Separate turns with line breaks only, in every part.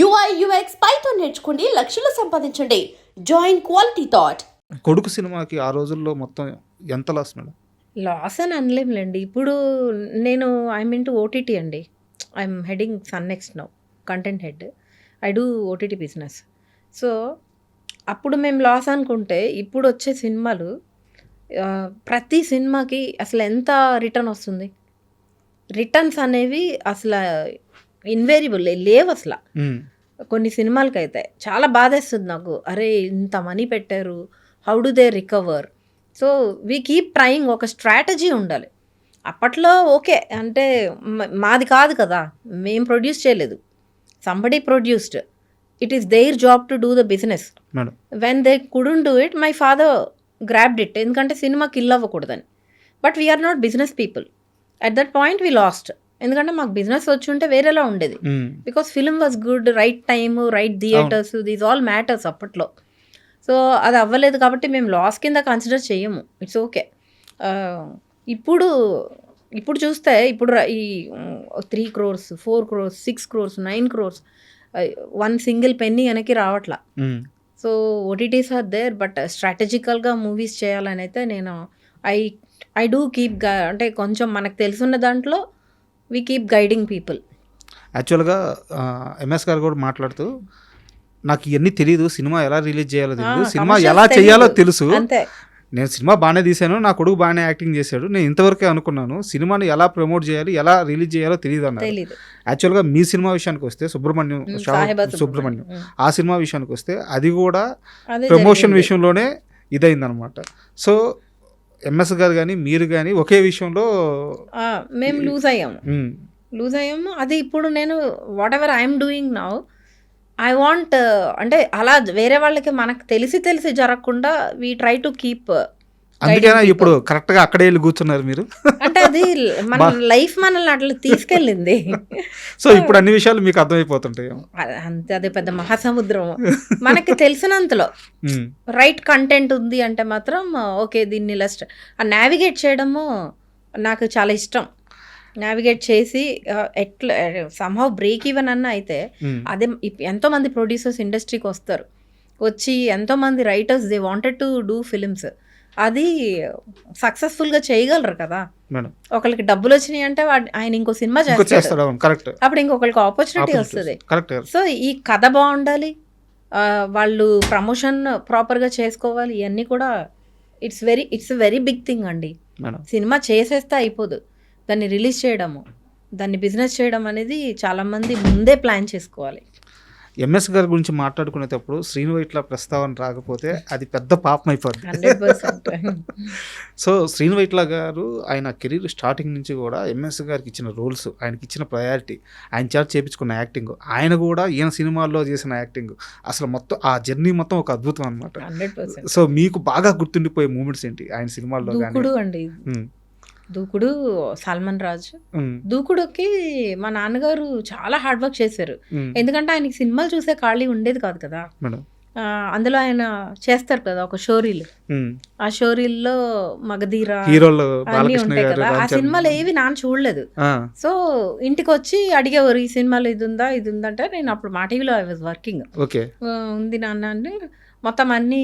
UI UX Python నేర్చుకోండి, లక్షలు సంపాదించండి. Join quality thought.
కొడుకు సినిమాకి ఆ రోజుల్లో మొత్తం ఎంత లాస్ మేడం?
లాస్ అని అనలేంలేండి. ఇప్పుడు నేను ఐఎమ్ ఇంటూ ఓటీటీ అండి. I'm heading Sun NXT now, content head. I do OTT business. So అప్పుడు మేము లాస్ అనుకుంటే ఇప్పుడు వచ్చే సినిమాలు ప్రతి సినిమాకి అసలు ఎంత రిటర్న్ వస్తుంది? రిటర్న్స్ అనేవి అసలు ఇన్వేరియబుల్ లేవు అసలు. కొన్ని సినిమాలకైతే చాలా బాధేస్తుంది నాకు. అరే ఇంత మనీ పెట్టారు, how do they recover? So we keep trying. ఒక స్ట్రాటజీ ఉండాలి. అప్పట్లో ఓకే అంటే మాది కాదు కదా, మేము ప్రొడ్యూస్ చేయలేదు, somebody produced. It is their job to do the business. When they couldn't do it, my father grabbed it. ఎందుకంటే సినిమా కిల్ అవ్వకూడదని. But we are not business people. At that point we lost. ఎందుకంటే మాకు business వచ్చి ఉంటే వేరేలా ఉండేది. Because film was good, right time, right theatres, these all matters అప్పట్లో. So అది అవ్వలేదు కాబట్టి మేము లాస్ కింద కన్సిడర్ చేయము. It's okay. ఇప్పుడు ఇప్పుడు చూస్తే ఇప్పుడు ఈ 3 crores, 4 crores, 6 crores, 9 crores, one single penny వెనక్కి రావట్లా. So OTTs are there, but స్ట్రాటజికల్గా మూవీస్ చేయాలని అయితే నేను ఐ డూ కీప్ అంటే కొంచెం మనకు తెలుసున్న దాంట్లో వీ కీప్ గైడింగ్ పీపుల్.
యాక్చువల్గా ఎంఎస్ గారు కూడా మాట్లాడుతూ, నాకు ఇవన్నీ తెలియదు, సినిమా ఎలా రిలీజ్ చేయాలో తెలియదు, సినిమా ఎలా చేయాలో తెలుసు,
అంతే.
నేను సినిమా బాగానే తీశాను, నా కొడుకు బాగానే యాక్టింగ్ చేశాడు, నేను ఇంతవరకే అనుకున్నాను, సినిమాని ఎలా ప్రమోట్ చేయాలి, ఎలా రిలీజ్ చేయాలో తెలియదు అన్నారు. యాక్చువల్గా మీ సినిమా విషయానికి వస్తే సుబ్రహ్మణ్యం ఆ సినిమా విషయానికి వస్తే అది కూడా ప్రమోషన్ విషయంలోనే ఇదైందనమాట. సో ఎంఎస్ గారు కానీ మీరు కానీ ఒకే విషయంలో
మేము లూజ్ అయ్యాము. అది ఇప్పుడు నేను what ever I'm doing now, I want అంటే అలా వేరే వాళ్ళకి మనకు తెలిసి జరగకుండా వీ ట్రై టు కీప్.
అందుకేనా ఇప్పుడు కరెక్ట్గా అక్కడే వెళ్ళి కూర్చున్నారు మీరు?
అంటే అది మన లైఫ్ మనల్ని అట్లా తీసుకెళ్ళింది.
సో ఇప్పుడు అన్ని విషయాలు మీకు అర్థమైపోతుంటాయి
అంతే. అదే పెద్ద మహాసముద్రం. మనకి తెలిసినంతలో రైట్ కంటెంట్ ఉంది అంటే మాత్రం ఓకే, దీన్ని నావిగేట్ చేయడము నాకు చాలా ఇష్టం. నావిగేట్ చేసి ఎట్లా సమ్హౌ బ్రేక్ ఈవెన్ అన్న అయితే అదే. ఎంతోమంది ప్రొడ్యూసర్స్ ఇండస్ట్రీకి వస్తారు, వచ్చి ఎంతోమంది writers they wanted to do films. అది సక్సెస్ఫుల్గా చేయగలరు కదా. ఒకళ్ళకి డబ్బులు వచ్చినాయి అంటే ఆయన ఇంకో సినిమా చేస్తాడు, అప్పుడు ఇంకొకరికి ఆపర్చునిటీ వస్తుంది. సో ఈ కథ బాగుండాలి, వాళ్ళు ప్రమోషన్ ప్రాపర్గా చేసుకోవాలి. ఇవన్నీ కూడా ఇట్స్ వెరీ బిగ్ థింగ్ అండి. సినిమా చేసేస్తే అయిపోదు, దాన్ని రిలీజ్ చేయడము, దాన్ని బిజినెస్ చేయడం అనేది చాలామంది ముందే ప్లాన్ చేసుకోవాలి.
ఎంఎస్ గారి గురించి మాట్లాడుకునేటప్పుడు శ్రీను వైట్ల ప్రస్తావన రాకపోతే అది పెద్ద పాపం అయిపోద్ది.
100%.
సో శ్రీను వైట్ల గారు ఆయన కెరీర్ స్టార్టింగ్ నుంచి కూడా ఎంఎస్ గారికి ఇచ్చిన రోల్స్, ఆయనకి ఇచ్చిన ప్రయారిటీ, ఆయన చేత చేపించుకున్న యాక్టింగ్, ఆయన కూడా ఈయన సినిమాల్లో చేసిన యాక్టింగ్, అసలు మొత్తం ఆ జర్నీ మొత్తం ఒక అద్భుతం అనమాట. సో మీకు బాగా గుర్తుండిపోయే మూమెంట్స్ ఏంటి ఆయన సినిమాల్లో?
దూకుడు, సల్మాన్ రాజ్. దూకుడుకి మా నాన్నగారు చాలా హార్డ్ వర్క్ చేశారు. ఎందుకంటే ఆయనకి సినిమాలు చూసే ఖాళీ ఉండేది కాదు కదా. అందులో ఆయన చేస్తారు కదా ఒక షోరీలు, ఆ షోరీల్లో మగధీర అన్నీ ఉంటాయి కదా. ఆ సినిమాలు ఏవి నాన్న చూడలేదు. సో ఇంటికి వచ్చి అడిగేవారు, ఈ సినిమాలో ఇది ఉందా అంటే నేను అప్పుడు మా టీవీలో ఐ వాజ్ వర్కింగ్, ఉంది నాన్న అని మొత్తం అన్నీ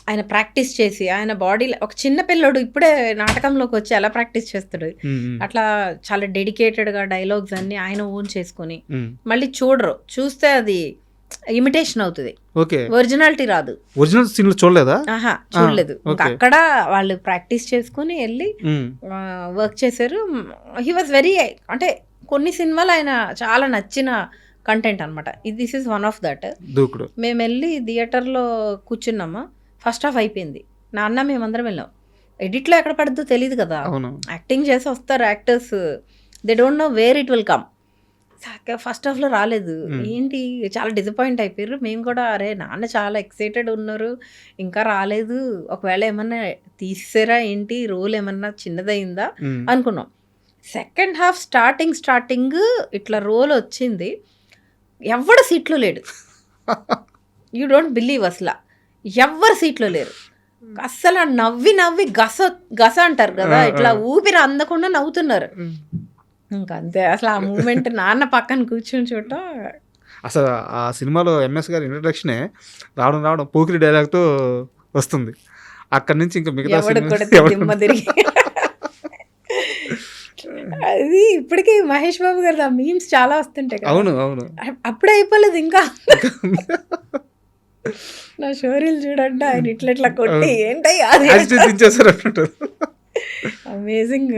ఆయన ప్రాక్టీస్ చేసి, ఆయన బాడీ ఒక చిన్న పిల్లడు ఇప్పుడే నాటకంలోకి వచ్చి ఎలా ప్రాక్టీస్ చేస్తాడు అట్లా చాలా డెడికేటెడ్గా డైలాగ్స్ అన్ని ఆయన ఓన్ చేసుకుని మళ్ళీ చూస్తే అది ఇమిటేషన్ అవుతుంది, ఒరిజినాలిటీ రాదు.
ఒరిజినల్ సీన్లు చూడలేదా?
చూడలేదు. అక్కడ వాళ్ళు ప్రాక్టీస్ చేసుకుని వెళ్ళి వర్క్ చేశారు. హీ వాజ్ వెరీ, అంటే కొన్ని సినిమాలు ఆయన చాలా నచ్చిన కంటెంట్ అనమాట. This is one of that. మేము వెళ్ళి థియేటర్లో కూర్చున్నామా, ఫస్ట్ హాఫ్ అయిపోయింది, నాన్న మేమందరం వెళ్ళాం. ఎడిట్లో ఎక్కడ పడుతుందో తెలియదు కదా, యాక్టింగ్ చేసి వస్తారు actors, they don't know where it will come. First హాఫ్లో రాలేదు, ఏంటి చాలా డిసప్పాయింట్ అయిపోయారు. మేము కూడా అరే నాన్న చాలా ఎక్సైటెడ్ ఉన్నారు, ఇంకా రాలేదు, ఒకవేళ ఏమన్నా తీసారా ఏంటి, రోల్ ఏమన్నా చిన్నదయిందా అనుకున్నాం. సెకండ్ హాఫ్ స్టార్టింగ్ ఇట్లా రోల్ వచ్చింది, ఎవడు సీట్లో లేడు. యూ డోంట్ బిలీవ్, అసలు ఎవ్వరు సీట్లో లేరు. అస్సలు నవ్వి గస అంటారు కదా, ఇట్లా ఊపిరి అందకుండా నవ్వుతున్నారు. ఇంకా అంతే. అసలు ఆ మూమెంట్ నాన్న పక్కన కూర్చొని చూడటం
అసలు ఆ సినిమాలో ఎంఎస్ గారి ఇంట్రడక్షనే రావడం పోకిరి డైలాగ్తో వస్తుంది. అక్కడి నుంచి ఇంకా మిగతా
ఎవడు
సినిమా
కొడితే దిమ్మ తిరిగి. అది ఇప్పటికీ మహేష్ బాబు గారు ఆ మీమ్స్ చాలా వస్తుంటాయి కదా.
అవును అవును
అప్పుడే అయిపోలేదు ఇంకా. నా షోరీలు చూడండి ఆయన ఇట్లా కొట్టి ఏంటయ్యా
యాజిటేట్ దించేశారు అంటుంటారు.
అమేజింగ్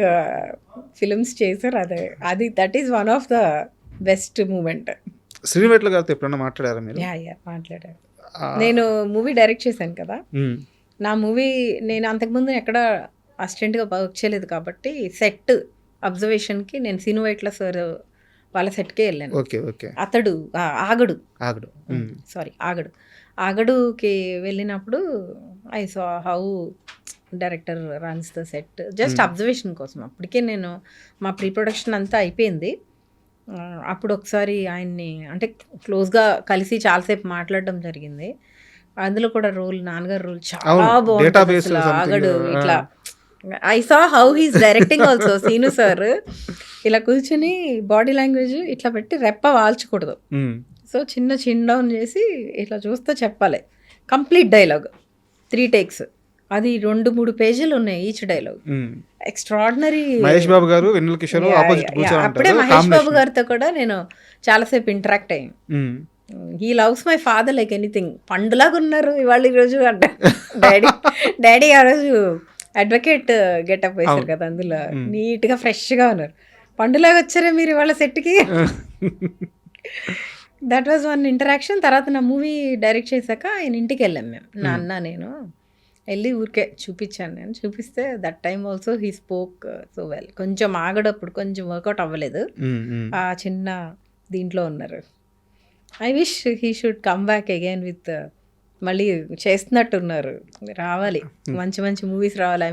ఫిల్మ్స్ చేశారు. అది that is one of the best moment.
Srinu Vaitla గారితో ఎప్పుడన్నా మాట్లాడారా మీరు?
యా మాట్లాడారు. నేను మూవీ డైరెక్ట్ చేశాను కదా. నా మూవీ నేను అంతకుముందు ఎక్కడ అసిస్టెంట్గా వర్క్ చేయలేదు కాబట్టి సెట్ అబ్జర్వేషన్కి నేను సినివేట్ల సార్ వాళ్ళ సెట్కే వెళ్ళాను.
Okay okay.
అతడు ఆగడు
సారీ
ఆగడుకి వెళ్ళినప్పుడు I saw how director runs the set just observation కోసం. అప్పటికే నేను మా ప్రీ ప్రొడక్షన్ అంతా అయిపోయింది. అప్పుడు ఒకసారి ఆయన్ని అంటే క్లోజ్గా కలిసి చాలాసేపు మాట్లాడడం జరిగింది. అందులో కూడా నాన్నగారు రోల్ చాలా బాగుంటుంది. అసలు ఆగడు ఇట్లా I saw how he's directing also. Seenu sir ఇలా కూర్చుని బాడీ లాంగ్వేజ్ ఇట్లా పెట్టి రెప్ప వాల్చకూడదు. సో చిన్న చిన్ డౌన్ చేసి ఇట్లా చూస్తే చెప్పాలి కంప్లీట్ డైలాగ్ 3 takes. అది 2-3 పేజీలు ఉన్నాయి each dialogue. Extraordinary.
Mahesh Babu గారు వెన్నెల కిషోర్ ఆపోజిట్ కూర్చొని
అప్పుడే మహేష్ బాబు గారితో కూడా నేను చాలాసేపు ఇంటరాక్ట్ అయ్యాను. He loves my father like anything. పండులాగా ఉన్నారు ఇవాళ ఈరోజు అంటే డాడీ ఆ రోజు అడ్వకేట్ గెటప్ వేశారు కదా, అందులో నీట్గా ఫ్రెష్గా ఉన్నారు. పండులాగా వచ్చారా మీరు ఇవాళ సెట్కి. That was one interaction. తర్వాత నా మూవీ డైరెక్ట్ చేశాక ఆయన ఇంటికి వెళ్ళాం మేము, నాన్న నేను వెళ్ళి ఊరికే చూపించాను. నేను చూపిస్తే that time also he spoke so well. కొంచెం ఆగడప్పుడు కొంచెం వర్కౌట్ అవ్వలేదు, ఆ చిన్న దీంట్లో ఉన్నారు. I wish he should come back again with మళ్ళీ చేస్తున్నట్టున్నారు. రావాలి మంచి మంచి మూవీస్ రావాలి.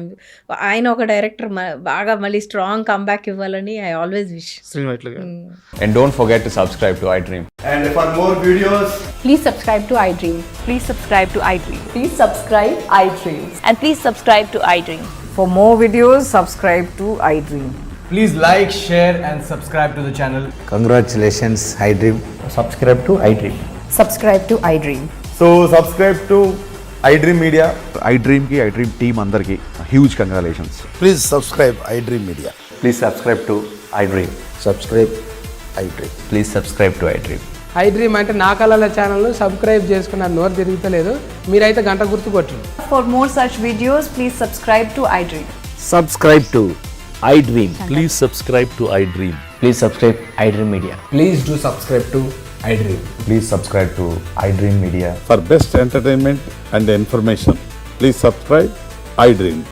ఆయన ఒక డైరెక్టర్ బాగా మళ్ళీ స్ట్రాంగ్ కమ్బ్యాక్ ఇవ్వాలని I always wish.
And don't forget to subscribe to iDream.
And for more videos,
Please subscribe to iDream.
Please subscribe to iDream.
Please subscribe iDream.
And please subscribe to iDream.
For more videos, subscribe to iDream.
please like, share and subscribe to the channel.
Congratulations, iDream.
Subscribe to iDream.
Subscribe to iDream.
So subscribe to iDream Media. iDream ki iDream team andarki huge congratulations.
Please subscribe iDream Media.
Please subscribe to iDream.
Subscribe iDream.
Please subscribe to iDream.
iDream అంటే నా కళల channel subscribe చేసుకున్న నోరు తిరుగుతలేదు, మీరైతే గంట గుర్తు కొట్టండి.
For more such videos, please subscribe to iDream.
Subscribe to iDream.
Please subscribe to iDream.
Please subscribe iDream Media.
Please do subscribe to iDream.
Please subscribe to iDream Media.
For best entertainment and information, please subscribe iDream.